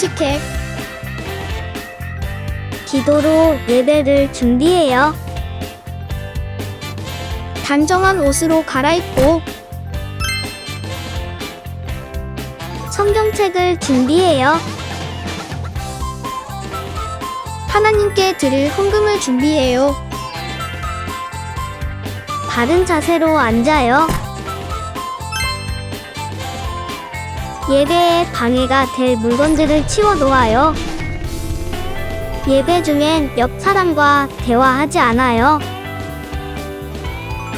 에티켓. 기도로 예배를 준비해요. 단정한 옷으로 갈아입고 성경책을 준비해요. 하나님께 드릴 헌금을 준비해요. 바른 자세로 앉아요. 예배에 방해가 될 물건들을 치워 놓아요. 예배 중엔 옆 사람과 대화하지 않아요.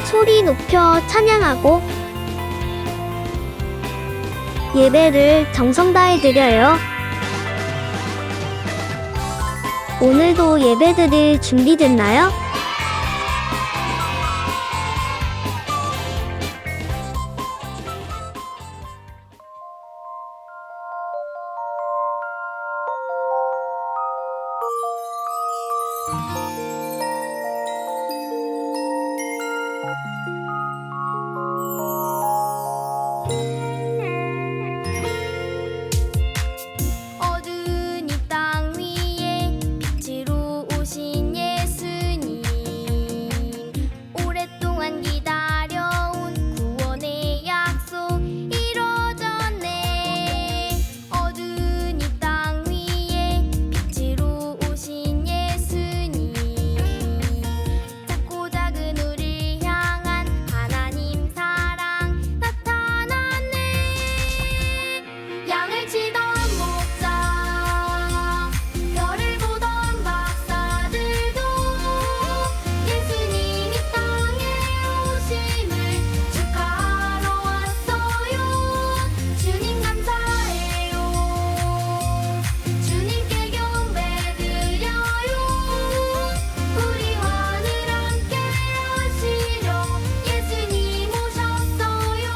소리 높여 찬양하고 예배를 정성 다해 드려요. 오늘도 예배드릴 준비됐나요? 어두운 이 땅 위에 빛으로 오신 예수님, 오랫동안 기다려온 구원의 약속 이루어졌네. 어두운 이 땅 위에 빛으로 오신 예수님, 작고 작은 우리를 향한 하나님 사랑 나타났네. 양을 치던 목자, 별을 보던 박사들도 예수님 이 땅에 오심을 축하하러 왔어요. 주님 감사해요. 주님께 경배드려요. 우리와 늘 함께 하시려 예수님 오셨어요.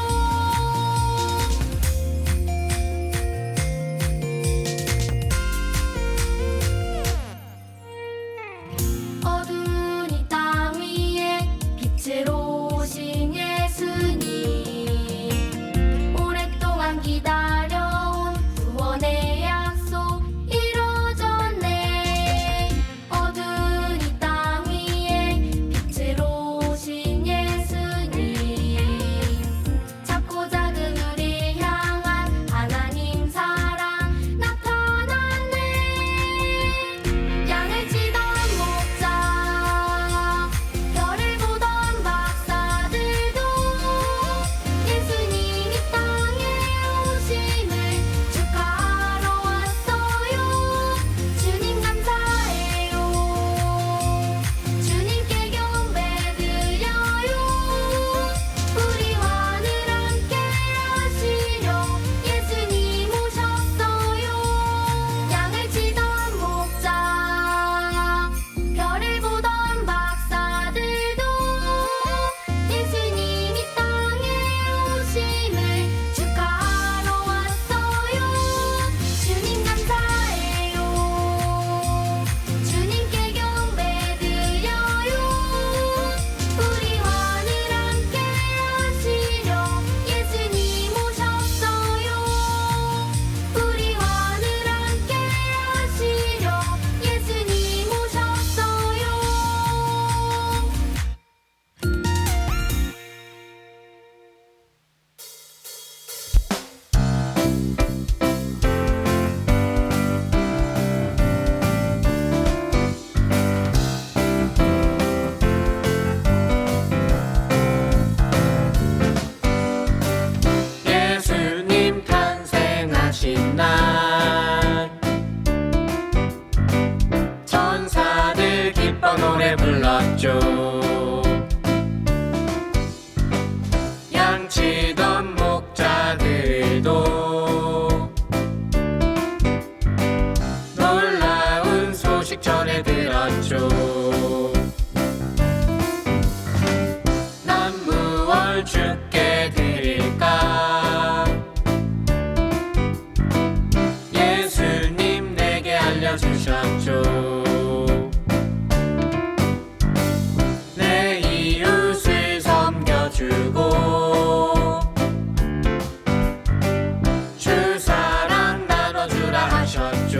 어두운 이 땅 위에 빛으로 오신 예수님, 오랫동안 기다려온 구원의 약속 이루어졌네. 어두운 이 땅 위에 빛으로 오신 예수님, 작고 작은 우리를 향한 하나님 사랑 나타났네. 양을 치던 목자, 별을 보던 박사들도 예수님 이 땅에 오심을 축하하러 왔어요. 주님 감사해요. 주님께 경배드려요. 우리와 늘 함께 하시려 예수님 오셨어요. 양을 치던 목자, 별을 보던 박사들도 예수님 이 땅에 오심을 축하하러 왔어요. 주님 감사해요. 주님께 경배드려요. 우리와 늘 함께 하시려 예수님 오셨어요. 우리와 늘 함께 하시려 예수님 오셨어요. 예수님 탄생하신 날, 천사들 기뻐 노래 불렀죠. 양치던 목자들도 놀라운 소식 전해 들었죠. 난 무얼 주께 드릴까? 예수님 내게 알려주셨죠. 내 이웃을 섬겨주고 주 사랑 나눠주라 하셨죠.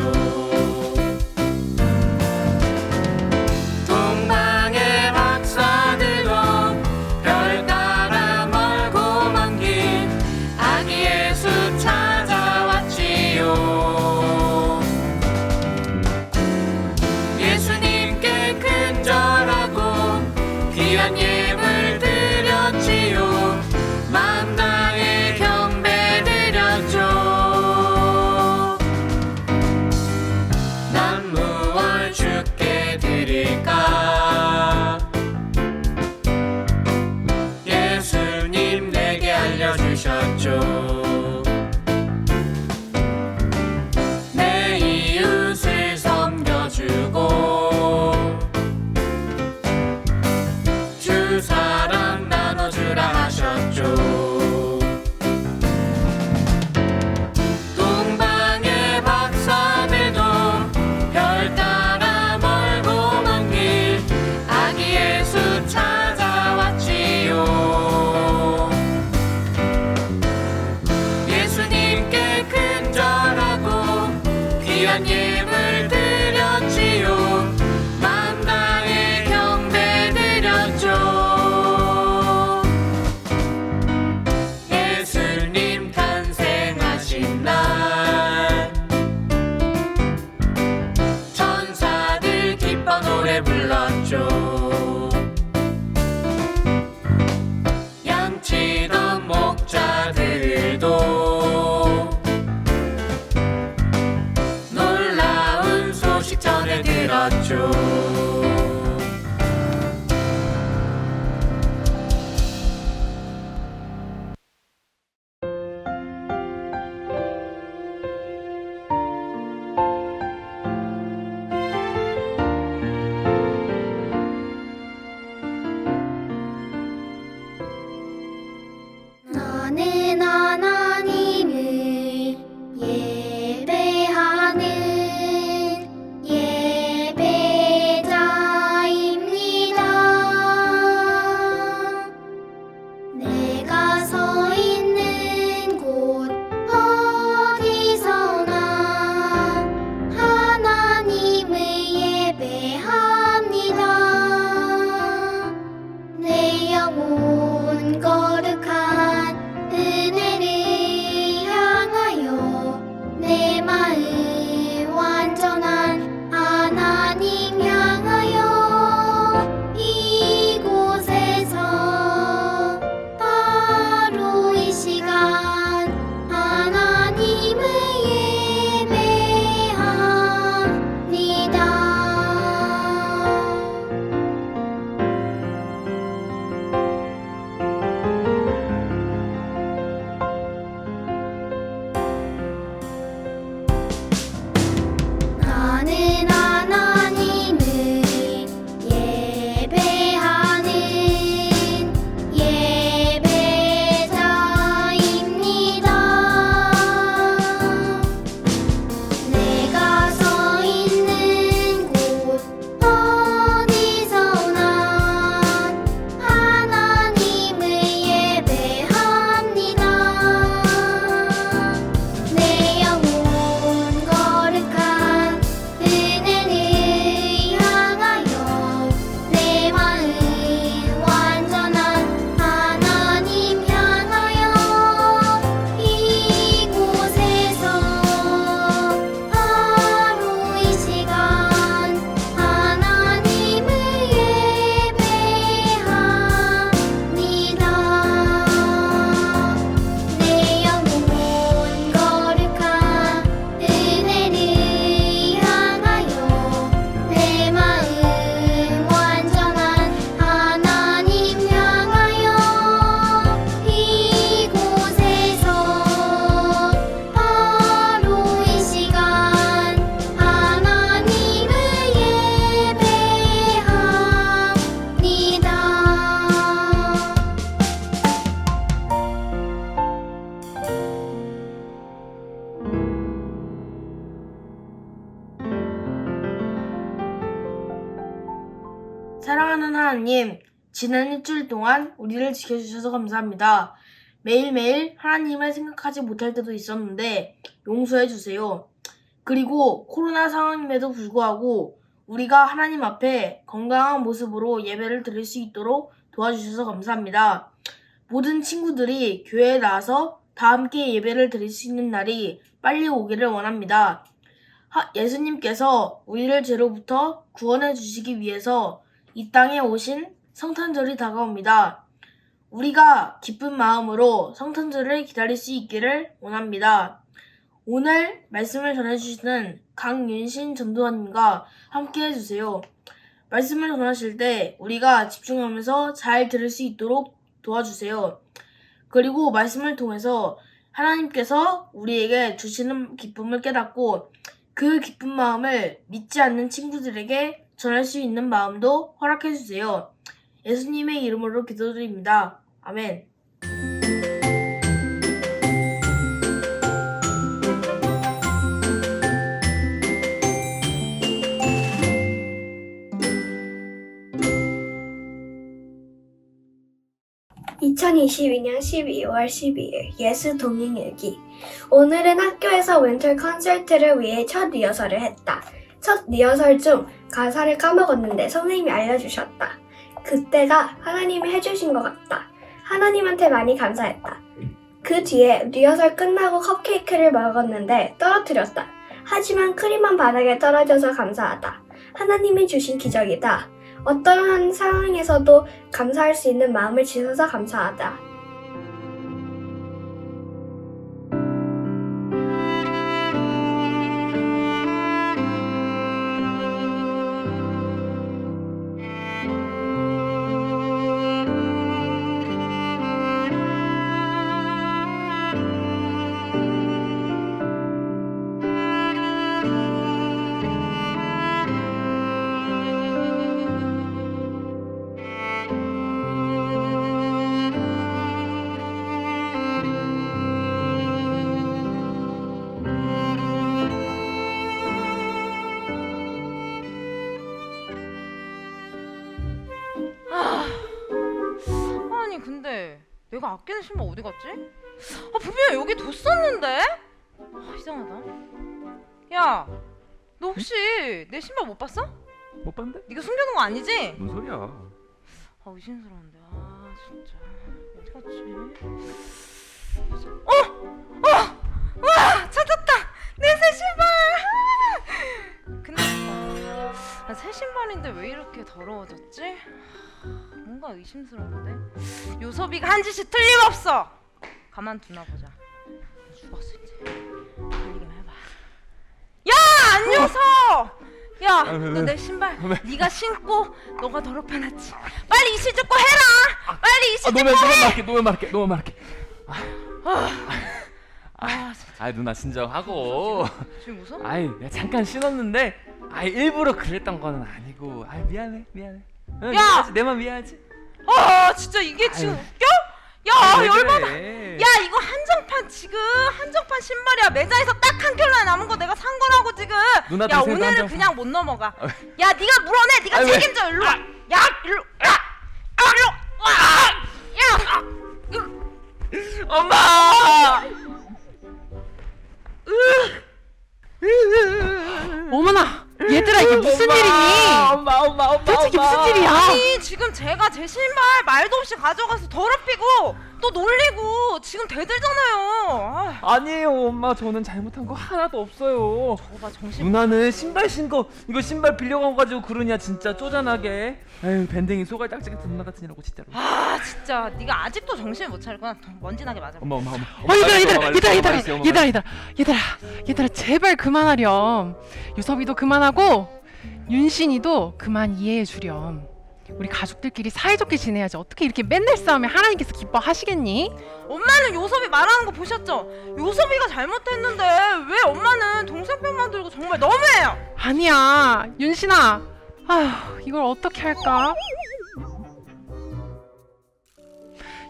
노래 불렀죠. 양치던 목자들도 놀라운 소식 전해 들었죠. 나는 하나님을 예배하는 예배자입니다. 내가 서 있는 곳 어디서나 하나님을 예배합니다. 내 영혼 거룩한 은혜를 향하여 내 마음 완전한 하나님 향하여 이곳에서 바로 이 시간 하나님을 예배합니다. 나는 하나님을 예배하는 예배자입니다. 내가 서 있는 곳 어디서나 하나님을 예배합니다. 내 영혼 거룩한 은혜를 향하여 내 마음 완전한 하나님 향하여 이곳에서 바로 이 시간 하나님을 예배합니다. 내 영혼 거룩한 은혜를 향하여 내 마음 완전한 하나님 향하여 이곳에서 바로 이 시간 하나님을 예배합니다. 사랑하는 하나님, 지난 일주일 동안 우리를 지켜주셔서 감사합니다. 매일매일 하나님을 생각하지 못할 때도 있었는데 용서해 주세요. 그리고 코로나 상황임에도 불구하고 우리가 하나님 앞에 건강한 모습으로 예배를 드릴 수 있도록 도와주셔서 감사합니다. 모든 친구들이 교회에 나와서 다 함께 예배를 드릴 수 있는 날이 빨리 오기를 원합니다. 예수님께서 우리를 죄로부터 구원해 주시기 위해서 이 땅에 오신 성탄절이 다가옵니다. 우리가 기쁜 마음으로 성탄절을 기다릴 수 있기를 원합니다. 오늘 말씀을 전해주시는 강윤신 전도사님과 함께 해주세요. 말씀을 전하실 때 우리가 집중하면서 잘 들을 수 있도록 도와주세요. 그리고 말씀을 통해서 하나님께서 우리에게 주시는 기쁨을 깨닫고 그 기쁜 마음을 믿지 않는 친구들에게 전할 수 있는 마음도 허락해 주세요. 예수님의 이름으로 기도드립니다. 아멘. (2022년 12월 12일) 예수 동행일기. 오늘은 학교에서 윈터 콘서트를 위해 첫 리허설을 했다. 첫 리허설 중 가사를 까먹었는데 선생님이 알려주셨다. 그때가 하나님이 해주신 것 같다. 하나님한테 많이 감사했다. 그 뒤에 리허설 끝나고 컵케이크를 먹었는데 떨어뜨렸다. 하지만 크림만 바닥에 떨어져서 감사하다. 하나님이 주신 기적이다. 어떠한 상황에서도 감사할 수 있는 마음을 주셔서 감사하다. 아니 근데 내가 아끼는 신발 어디 갔지? 아 분명 여기 뒀었는데? 아 이상하다. 야, 너 혹시 내 신발 못 봤어? 못 봤는데? 네가 숨겨놓은 거 아니지? 뭔 소리야? 아 의심스러운데. 아 진짜 어디 갔지? 와 찾았다! 내 새 신발! 근데 새 신발인데 왜 이렇게 더러워졌지? 뭔가 의심스러운데? 요섭이가 한 짓이 틀림없어! 가만두나 보자. 죽었어 이제. 달리기만 해봐. 야! 안요섭! 야! 너 내 신발 네가 신고 너가 더럽혀놨지. 빨리 이실 줍고 해라! 빨리 이실 줍고 해! 너무 말할게. 진짜 누나 진정하고. 지금 웃어? 내가 잠깐 신었는데, 일부러 그랬던 거는 아니고. 미안해. 응, 야! 내 맘 이해하지? 진짜 이게 지금 아유. 웃겨? 야 왜 열받아. 그래? 야 이거 한정판 신발이야. 매장에서 딱 한 켤레 남은 거 내가 산 거라고 지금. 누나 야 동생도 오늘은 한정판. 그냥 못 넘어가. 야 네가 물어내. 네가 아니, 왜? 책임져. 일로 와. 야 일로 일로 와. 야 엄마! 어머나, 얘들아 이게 무슨 일이니? 엄마. 도대체 이게 무슨 일이야? 아니 지금 제가 제 신발 말도 없이 가져가서 더럽히고 또 놀리고 지금 대들잖아요. 아니에요, 엄마. 저는 잘못한 거 하나도 없어요. 저봐 정신. 누나는 신발 신고 이거 신발 빌려가가지고 그러냐 진짜 쪼잔하게. 밴댕이 소갈딱지기 누나 같으냐고 진짜로. 진짜 네가 아직도 정신을 못 차리구나. 먼지 나게 맞아. 엄마. 얘들아 제발 그만하렴. 유섭이도 그만하고 윤신이도 그만 이해해 주렴. 우리 가족들끼리 사이좋게 지내야지. 어떻게 이렇게 맨날 싸우면 하나님께서 기뻐하시겠니? 엄마는 요섭이 말하는 거 보셨죠? 요섭이가 잘못했는데 왜 엄마는 동생 편만 들고 정말 너무해요. 아니야 윤신아. 아휴 이걸 어떻게 할까?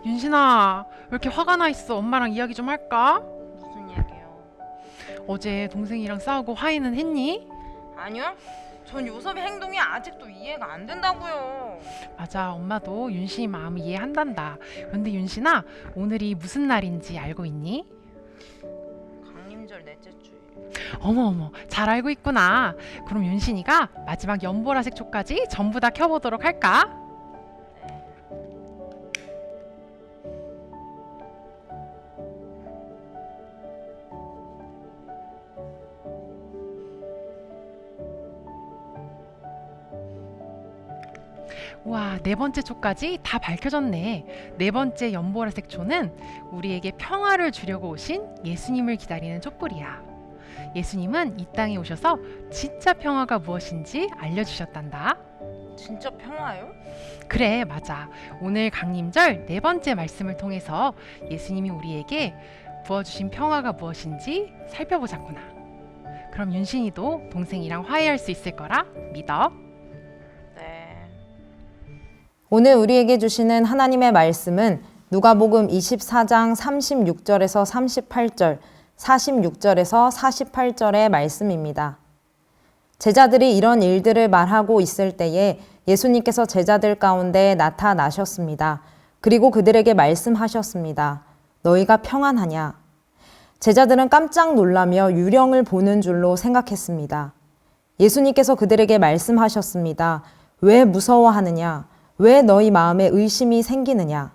윤신아 왜 이렇게 화가 나 있어? 엄마랑 이야기 좀 할까? 무슨 얘기예요? 어제 동생이랑 싸우고 화해는 했니? 아니요. 전 요섭이 행동이 아직도 이해가 안 된다고요. 맞아 엄마도 윤신이 마음을 이해한단다. 그런데 윤신아 오늘이 무슨 날인지 알고 있니? 강림절 넷째 주일. 어머 잘 알고 있구나. 그럼 윤신이가 마지막 연보라색 초까지 전부 다 켜보도록 할까? 와, 네 번째 초까지 다 밝혀졌네. 네 번째 연보라색 초는 우리에게 평화를 주려고 오신 예수님을 기다리는 촛불이야. 예수님은 이 땅에 오셔서 진짜 평화가 무엇인지 알려주셨단다. 진짜 평화요? 그래, 맞아. 오늘 강림절 네 번째 말씀을 통해서 예수님이 우리에게 부어주신 평화가 무엇인지 살펴보자꾸나. 그럼 윤신이도 동생이랑 화해할 수 있을 거라 믿어. 네. 오늘 우리에게 주시는 하나님의 말씀은 누가복음 24장 36절에서 38절, 46절에서 48절의 말씀입니다. 제자들이 이런 일들을 말하고 있을 때에 예수님께서 제자들 가운데 나타나셨습니다. 그리고 그들에게 말씀하셨습니다. 너희가 평안하냐? 제자들은 깜짝 놀라며 유령을 보는 줄로 생각했습니다. 예수님께서 그들에게 말씀하셨습니다. 왜 무서워하느냐? 왜 너희 마음에 의심이 생기느냐?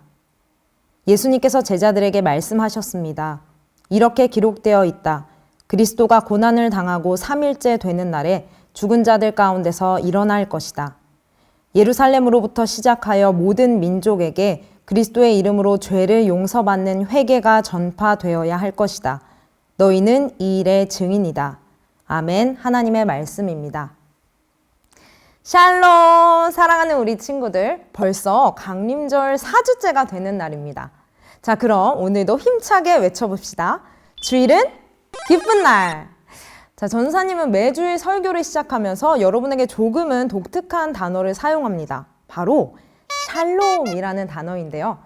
예수님께서 제자들에게 말씀하셨습니다. 이렇게 기록되어 있다. 그리스도가 고난을 당하고 3일째 되는 날에 죽은 자들 가운데서 일어날 것이다. 예루살렘으로부터 시작하여 모든 민족에게 그리스도의 이름으로 죄를 용서받는 회개가 전파되어야 할 것이다. 너희는 이 일의 증인이다. 아멘. 하나님의 말씀입니다. 샬롬! 사랑하는 우리 친구들, 벌써 강림절 4주째가 되는 날입니다. 자, 그럼 오늘도 힘차게 외쳐봅시다. 주일은 기쁜 날! 자, 전사님은 매주일 설교를 시작하면서 여러분에게 조금은 독특한 단어를 사용합니다. 바로 샬롬이라는 단어인데요.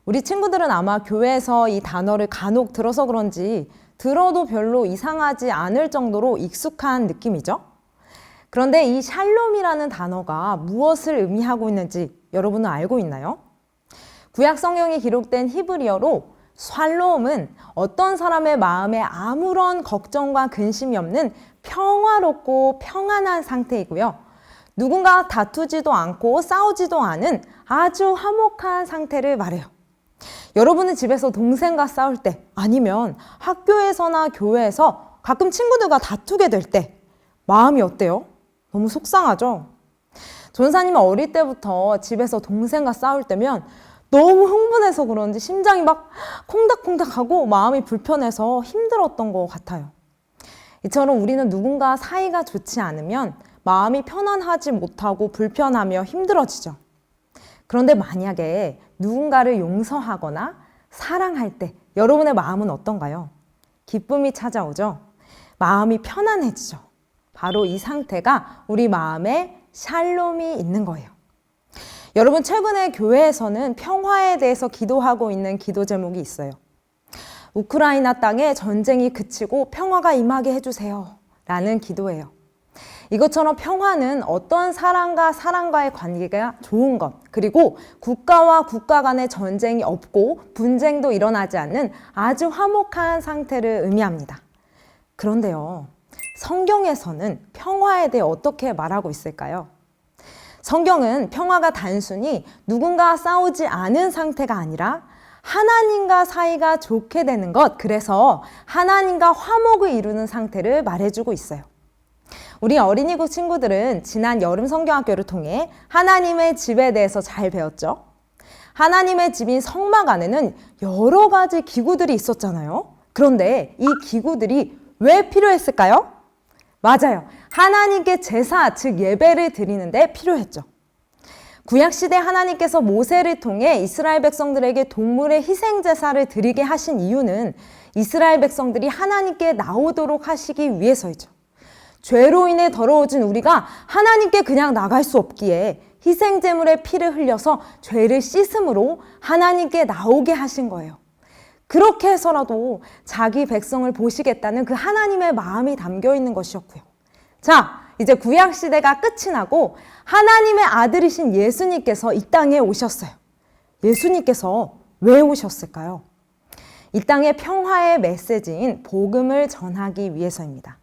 우리 친구들은 아마 교회에서 이 단어를 간혹 들어서 그런지 들어도 별로 이상하지 않을 정도로 익숙한 느낌이죠. 그런데 이 샬롬이라는 단어가 무엇을 의미하고 있는지 여러분은 알고 있나요? 구약 성경에 기록된 히브리어로 샬롬은 어떤 사람의 마음에 아무런 걱정과 근심이 없는 평화롭고 평안한 상태이고요. 누군가 다투지도 않고 싸우지도 않은 아주 화목한 상태를 말해요. 여러분은 집에서 동생과 싸울 때 아니면 학교에서나 교회에서 가끔 친구들과 다투게 될 때 마음이 어때요? 너무 속상하죠? 전사님은 어릴 때부터 집에서 동생과 싸울 때면 너무 흥분해서 그런지 심장이 막 콩닥콩닥하고 마음이 불편해서 힘들었던 것 같아요. 이처럼 우리는 누군가 사이가 좋지 않으면 마음이 편안하지 못하고 불편하며 힘들어지죠. 그런데 만약에 누군가를 용서하거나 사랑할 때 여러분의 마음은 어떤가요? 기쁨이 찾아오죠? 마음이 편안해지죠? 바로 이 상태가 우리 마음에 샬롬이 있는 거예요. 여러분, 최근에 교회에서는 평화에 대해서 기도하고 있는 기도 제목이 있어요. 우크라이나 땅에 전쟁이 그치고 평화가 임하게 해주세요 라는 기도예요. 이것처럼 평화는 어떤 사람과 사람과의 관계가 좋은 것, 그리고 국가와 국가 간의 전쟁이 없고 분쟁도 일어나지 않는 아주 화목한 상태를 의미합니다. 그런데요, 성경에서는 평화에 대해 어떻게 말하고 있을까요? 성경은 평화가 단순히 누군가 싸우지 않은 상태가 아니라 하나님과 사이가 좋게 되는 것, 그래서 하나님과 화목을 이루는 상태를 말해주고 있어요. 우리 어린이국 친구들은 지난 여름 성경학교를 통해 하나님의 집에 대해서 잘 배웠죠. 하나님의 집인 성막 안에는 여러 가지 기구들이 있었잖아요. 그런데 이 기구들이 왜 필요했을까요? 맞아요. 하나님께 제사, 즉 예배를 드리는데 필요했죠. 구약시대 하나님께서 모세를 통해 이스라엘 백성들에게 동물의 희생제사를 드리게 하신 이유는 이스라엘 백성들이 하나님께 나오도록 하시기 위해서이죠. 죄로 인해 더러워진 우리가 하나님께 그냥 나갈 수 없기에 희생제물의 피를 흘려서 죄를 씻음으로 하나님께 나오게 하신 거예요. 그렇게 해서라도 자기 백성을 보시겠다는 그 하나님의 마음이 담겨 있는 것이었고요. 자, 이제 구약시대가 끝이 나고 하나님의 아들이신 예수님께서 이 땅에 오셨어요. 예수님께서 왜 오셨을까요? 이 땅의 평화의 메시지인 복음을 전하기 위해서입니다.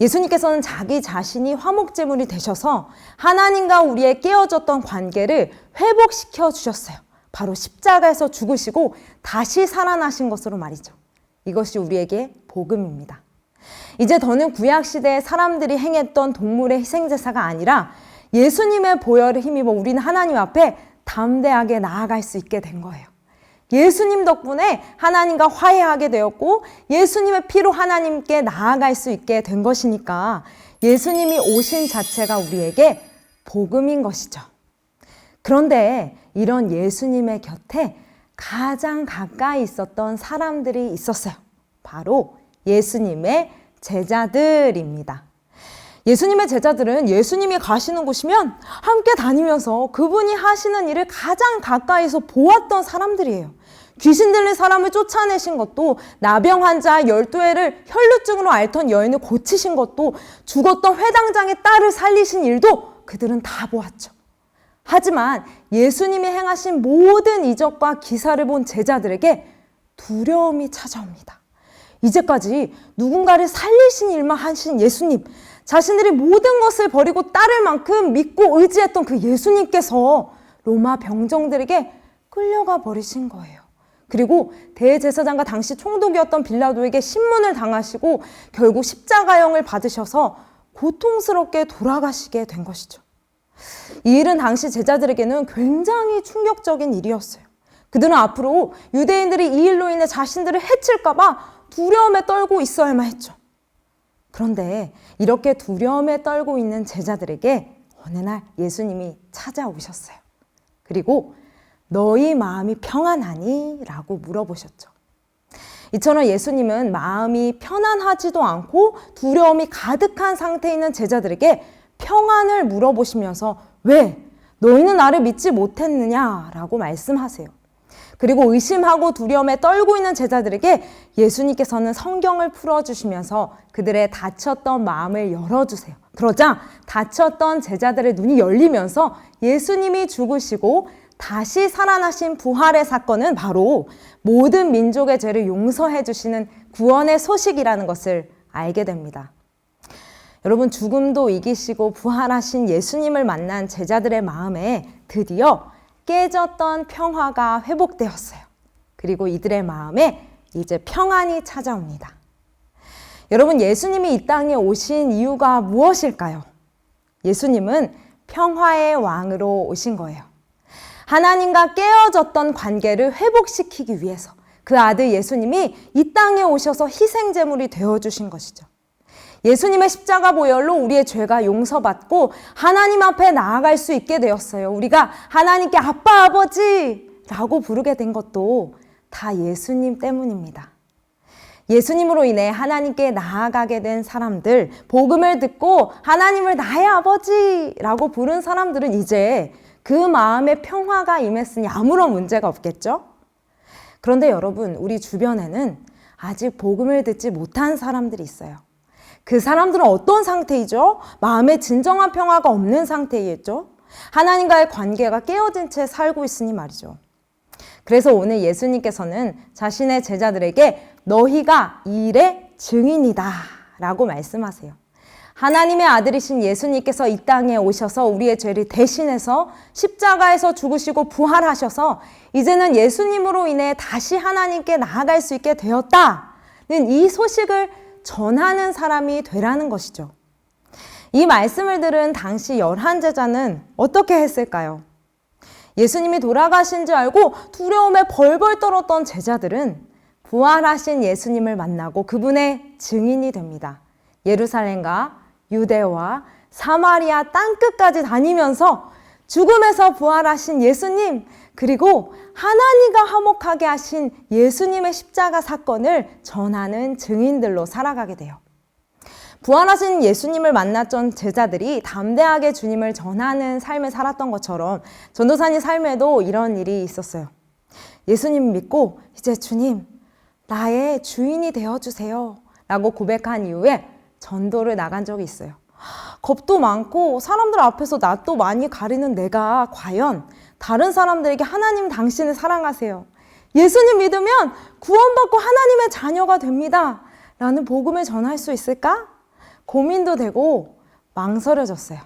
예수님께서는 자기 자신이 화목제물이 되셔서 하나님과 우리의 깨어졌던 관계를 회복시켜 주셨어요. 바로 십자가에서 죽으시고 다시 살아나신 것으로 말이죠. 이것이 우리에게 복음입니다. 이제 더는 구약시대의 사람들이 행했던 동물의 희생제사가 아니라 예수님의 보혈을 힘입어 우리는 하나님 앞에 담대하게 나아갈 수 있게 된 거예요. 예수님 덕분에 하나님과 화해하게 되었고 예수님의 피로 하나님께 나아갈 수 있게 된 것이니까 예수님이 오신 자체가 우리에게 복음인 것이죠. 그런데 이런 예수님의 곁에 가장 가까이 있었던 사람들이 있었어요. 바로 예수님의 제자들입니다. 예수님의 제자들은 예수님이 가시는 곳이면 함께 다니면서 그분이 하시는 일을 가장 가까이서 보았던 사람들이에요. 귀신 들린 사람을 쫓아내신 것도, 나병 환자 12회를 혈루증으로 앓던 여인을 고치신 것도, 죽었던 회당장의 딸을 살리신 일도 그들은 다 보았죠. 하지만 예수님이 행하신 모든 이적과 기사를 본 제자들에게 두려움이 찾아옵니다. 이제까지 누군가를 살리신 일만 하신 예수님, 자신들이 모든 것을 버리고 따를 만큼 믿고 의지했던 그 예수님께서 로마 병정들에게 끌려가 버리신 거예요. 그리고 대제사장과 당시 총독이었던 빌라도에게 신문을 당하시고 결국 십자가형을 받으셔서 고통스럽게 돌아가시게 된 것이죠. 이 일은 당시 제자들에게는 굉장히 충격적인 일이었어요. 그들은 앞으로 유대인들이 이 일로 인해 자신들을 해칠까봐 두려움에 떨고 있어야만 했죠. 그런데 이렇게 두려움에 떨고 있는 제자들에게 어느 날 예수님이 찾아오셨어요. 그리고 너희 마음이 평안하니? 라고 물어보셨죠. 이처럼 예수님은 마음이 편안하지도 않고 두려움이 가득한 상태에 있는 제자들에게 평안을 물어보시면서 왜? 너희는 나를 믿지 못했느냐? 라고 말씀하세요. 그리고 의심하고 두려움에 떨고 있는 제자들에게 예수님께서는 성경을 풀어주시면서 그들의 닫혔던 마음을 열어주세요. 그러자 닫혔던 제자들의 눈이 열리면서 예수님이 죽으시고 다시 살아나신 부활의 사건은 바로 모든 민족의 죄를 용서해 주시는 구원의 소식이라는 것을 알게 됩니다. 여러분, 죽음도 이기시고 부활하신 예수님을 만난 제자들의 마음에 드디어 깨졌던 평화가 회복되었어요. 그리고 이들의 마음에 이제 평안이 찾아옵니다. 여러분, 예수님이 이 땅에 오신 이유가 무엇일까요? 예수님은 평화의 왕으로 오신 거예요. 하나님과 깨어졌던 관계를 회복시키기 위해서 그 아들 예수님이 이 땅에 오셔서 희생제물이 되어주신 것이죠. 예수님의 십자가 보혈로 우리의 죄가 용서받고 하나님 앞에 나아갈 수 있게 되었어요. 우리가 하나님께 아빠, 아버지라고 부르게 된 것도 다 예수님 때문입니다. 예수님으로 인해 하나님께 나아가게 된 사람들, 복음을 듣고 하나님을 나의 아버지라고 부른 사람들은 이제 그 마음에 평화가 임했으니 아무런 문제가 없겠죠? 그런데 여러분, 우리 주변에는 아직 복음을 듣지 못한 사람들이 있어요. 그 사람들은 어떤 상태이죠? 마음에 진정한 평화가 없는 상태이겠죠? 하나님과의 관계가 깨어진 채 살고 있으니 말이죠. 그래서 오늘 예수님께서는 자신의 제자들에게 너희가 이 일의 증인이다 라고 말씀하세요. 하나님의 아들이신 예수님께서 이 땅에 오셔서 우리의 죄를 대신해서 십자가에서 죽으시고 부활하셔서 이제는 예수님으로 인해 다시 하나님께 나아갈 수 있게 되었다는 이 소식을 전하는 사람이 되라는 것이죠. 이 말씀을 들은 당시 11제자는 어떻게 했을까요? 예수님이 돌아가신 줄 알고 두려움에 벌벌 떨었던 제자들은 부활하신 예수님을 만나고 그분의 증인이 됩니다. 예루살렘과 유대와 사마리아 땅끝까지 다니면서 죽음에서 부활하신 예수님, 그리고 하나님과 화목하게 하신 예수님의 십자가 사건을 전하는 증인들로 살아가게 돼요. 부활하신 예수님을 만났던 제자들이 담대하게 주님을 전하는 삶을 살았던 것처럼 전도사님 삶에도 이런 일이 있었어요. 예수님 믿고 이제 주님, 나의 주인이 되어주세요 라고 고백한 이후에 전도를 나간 적이 있어요. 겁도 많고 사람들 앞에서 낯도 많이 가리는 내가 과연 다른 사람들에게 하나님 당신을 사랑하세요, 예수님 믿으면 구원받고 하나님의 자녀가 됩니다 라는 복음을 전할 수 있을까? 고민도 되고 망설여졌어요.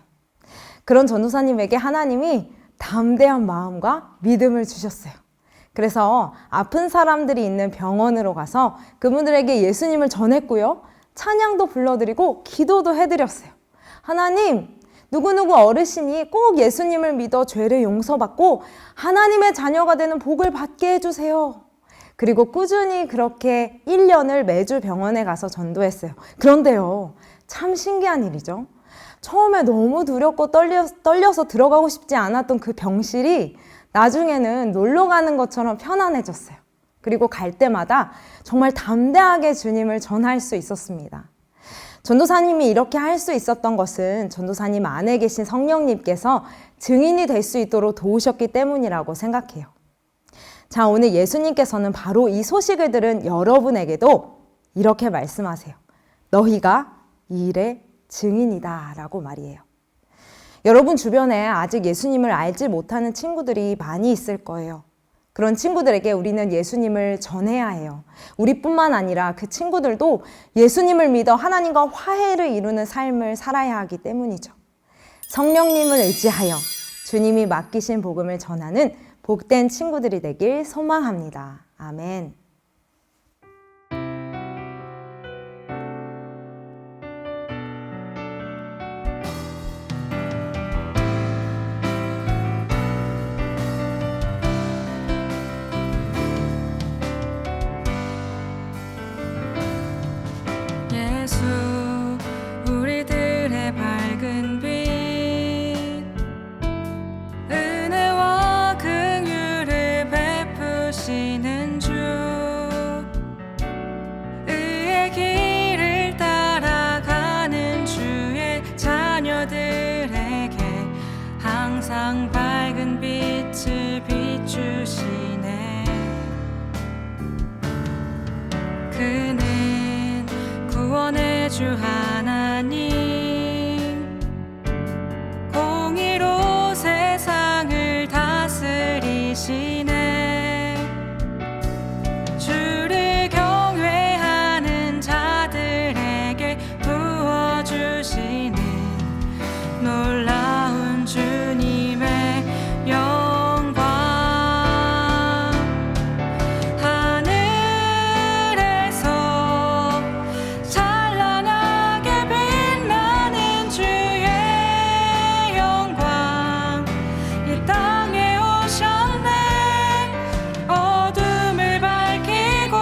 그런 전도사님에게 하나님이 담대한 마음과 믿음을 주셨어요. 그래서 아픈 사람들이 있는 병원으로 가서 그분들에게 예수님을 전했고요, 찬양도 불러드리고 기도도 해드렸어요. 하나님, 누구누구 어르신이 꼭 예수님을 믿어 죄를 용서받고 하나님의 자녀가 되는 복을 받게 해주세요. 그리고 꾸준히 그렇게 1년을 매주 병원에 가서 전도했어요. 그런데요, 참 신기한 일이죠. 처음에 너무 두렵고 떨려서 들어가고 싶지 않았던 그 병실이 나중에는 놀러 가는 것처럼 편안해졌어요. 그리고 갈 때마다 정말 담대하게 주님을 전할 수 있었습니다. 전도사님이 이렇게 할 수 있었던 것은 전도사님 안에 계신 성령님께서 증인이 될 수 있도록 도우셨기 때문이라고 생각해요. 자, 오늘 예수님께서는 바로 이 소식을 들은 여러분에게도 이렇게 말씀하세요. 너희가 이 일의 증인이다 라고 말이에요. 여러분 주변에 아직 예수님을 알지 못하는 친구들이 많이 있을 거예요. 그런 친구들에게 우리는 예수님을 전해야 해요. 우리뿐만 아니라 그 친구들도 예수님을 믿어 하나님과 화해를 이루는 삶을 살아야 하기 때문이죠. 성령님을 의지하여 주님이 맡기신 복음을 전하는 복된 친구들이 되길 소망합니다. 아멘. 항상 밝은 빛을 비추시네. 그는 구원의 주 하나님, 공의로 세상을 다스리시네. 주를 경외하는 자들에게 부어주시는 놀라운 주님의 영광. 하늘에서 찬란하게 빛나는 주의 영광, 이 땅에 오셨네. 어둠을 밝히고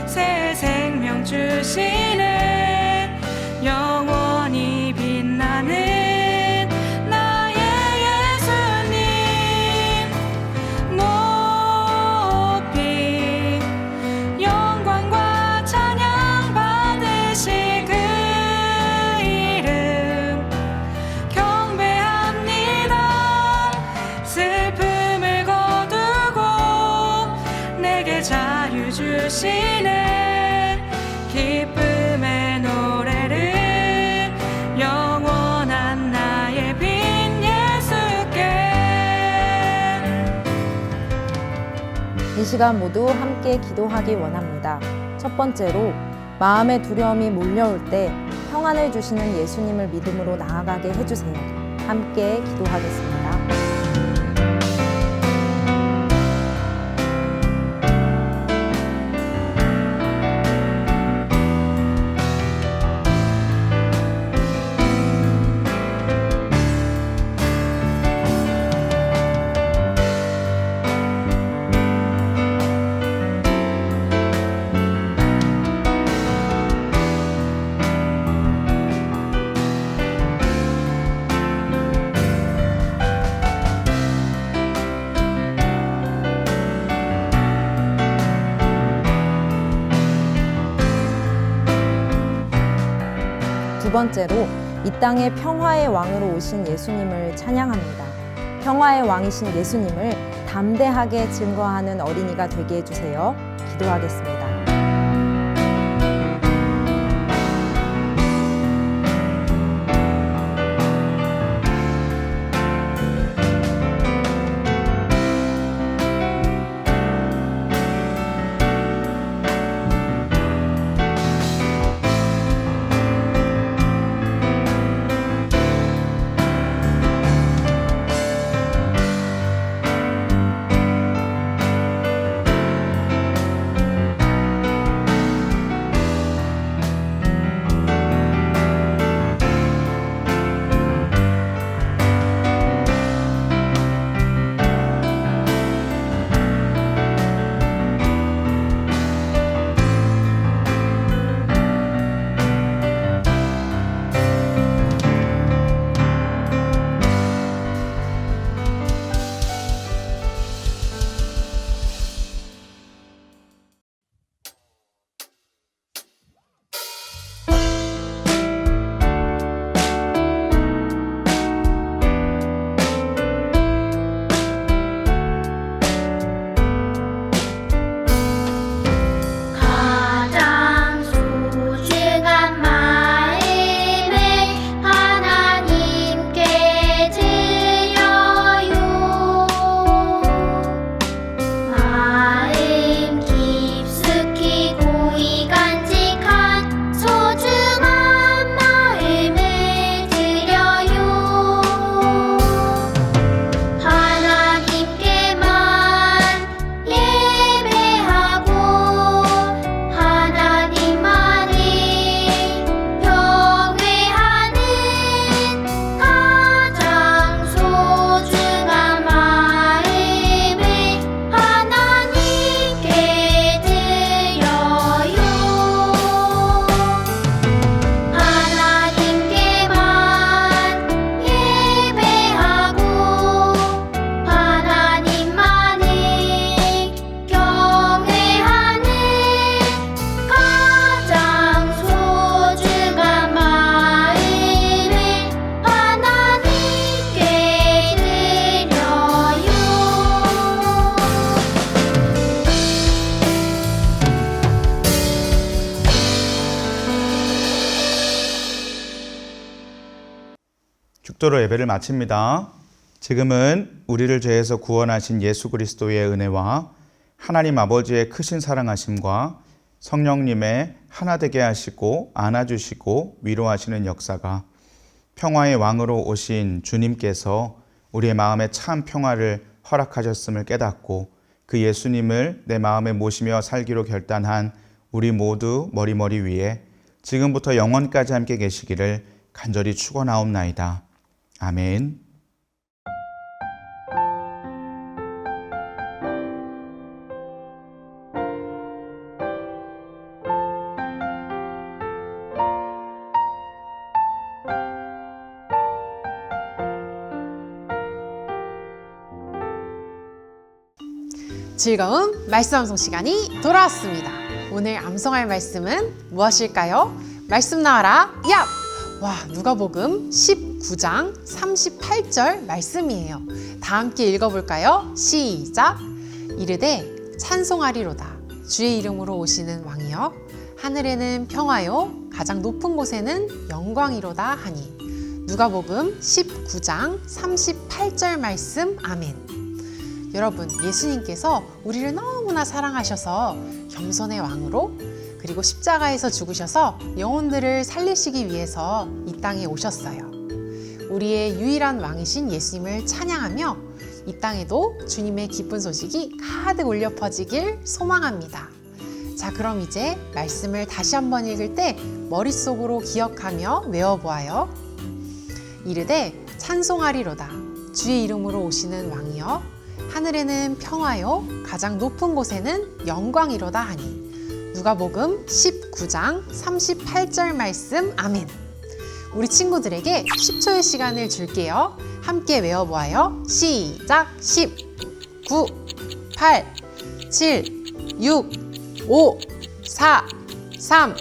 새 생명 주시네. 영원히 빛나는 나의 예수님, 높이 영광과 찬양 받으실 그 이름 경배합니다. 슬픔을 거두고 내게 자유 주시네. 기쁨의 노래를 영원한 나의 빈 예수께. 이 시간 모두 함께 기도하기 원합니다. 첫 번째로 마음의 두려움이 몰려올 때 평안을 주시는 예수님을 믿음으로 나아가게 해주세요. 함께 기도하겠습니다. 두 번째로 이 땅에 평화의 왕으로 오신 예수님을 찬양합니다. 평화의 왕이신 예수님을 담대하게 증거하는 어린이가 되게 해주세요. 기도하겠습니다. 축도로 예배를 마칩니다. 지금은 우리를 죄에서 구원하신 예수 그리스도의 은혜와 하나님 아버지의 크신 사랑하심과 성령님의 하나 되게 하시고 안아주시고 위로하시는 역사가 평화의 왕으로 오신 주님께서 우리의 마음에 참 평화를 허락하셨음을 깨닫고 그 예수님을 내 마음에 모시며 살기로 결단한 우리 모두 머리 위에 지금부터 영원까지 함께 계시기를 간절히 축원하옵나이다. 아멘. 즐거운 말씀 암송 시간이 돌아왔습니다. 오늘 암송할 말씀은 무엇일까요? 말씀 나와라 얍! 와, 누가복음 19장 38절 말씀이에요. 다 함께 읽어볼까요? 시작! 이르되 찬송하리로다 주의 이름으로 오시는 왕이여 하늘에는 평화요 가장 높은 곳에는 영광이로다 하니. 누가복음 19장 38절 말씀. 아멘. 여러분, 예수님께서 우리를 너무나 사랑하셔서 겸손의 왕으로 그리고 십자가에서 죽으셔서 영혼들을 살리시기 위해서 이 땅에 오셨어요. 우리의 유일한 왕이신 예수님을 찬양하며 이 땅에도 주님의 기쁜 소식이 가득 울려 퍼지길 소망합니다. 자, 그럼 이제 말씀을 다시 한번 읽을 때 머릿속으로 기억하며 외워보아요. 이르되 찬송하리로다 주의 이름으로 오시는 왕이여 하늘에는 평화요 가장 높은 곳에는 영광이로다 하니. 누가복음 19장 38절 말씀. 아멘. 우리 친구들에게 10초의 시간을 줄게요. 함께 외워보아요. 시작. 10, 9, 8, 7, 6, 5, 4, 3,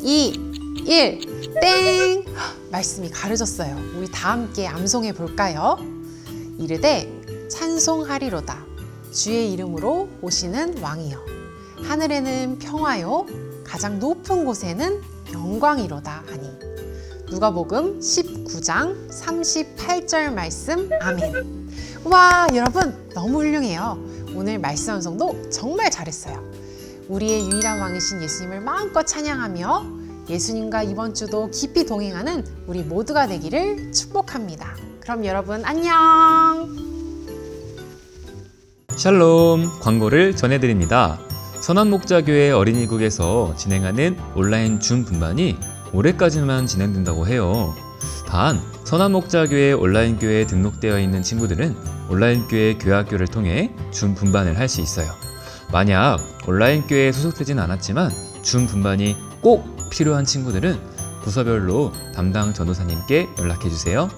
2, 1 땡! 말씀이 가려졌어요. 우리 다 함께 암송해 볼까요? 이르되 찬송하리로다 주의 이름으로 오시는 왕이여 하늘에는 평화요 가장 높은 곳에는 영광이로다 하니. 누가복음 19장 38절 말씀. 아멘. 와, 여러분 너무 훌륭해요. 오늘 말씀 암송도 정말 잘했어요. 우리의 유일한 왕이신 예수님을 마음껏 찬양하며 예수님과 이번 주도 깊이 동행하는 우리 모두가 되기를 축복합니다. 그럼 여러분 안녕. 샬롬, 광고를 전해드립니다. 선한목자교회 어린이국에서 진행하는 온라인 줌 분반이 올해까지만 진행된다고 해요. 단, 선한목자교회 온라인 교회에 등록되어 있는 친구들은 온라인 교회 교회학교를 통해 줌 분반을 할 수 있어요. 만약 온라인 교회에 소속되진 않았지만 줌 분반이 꼭 필요한 친구들은 부서별로 담당 전도사님께 연락해 주세요.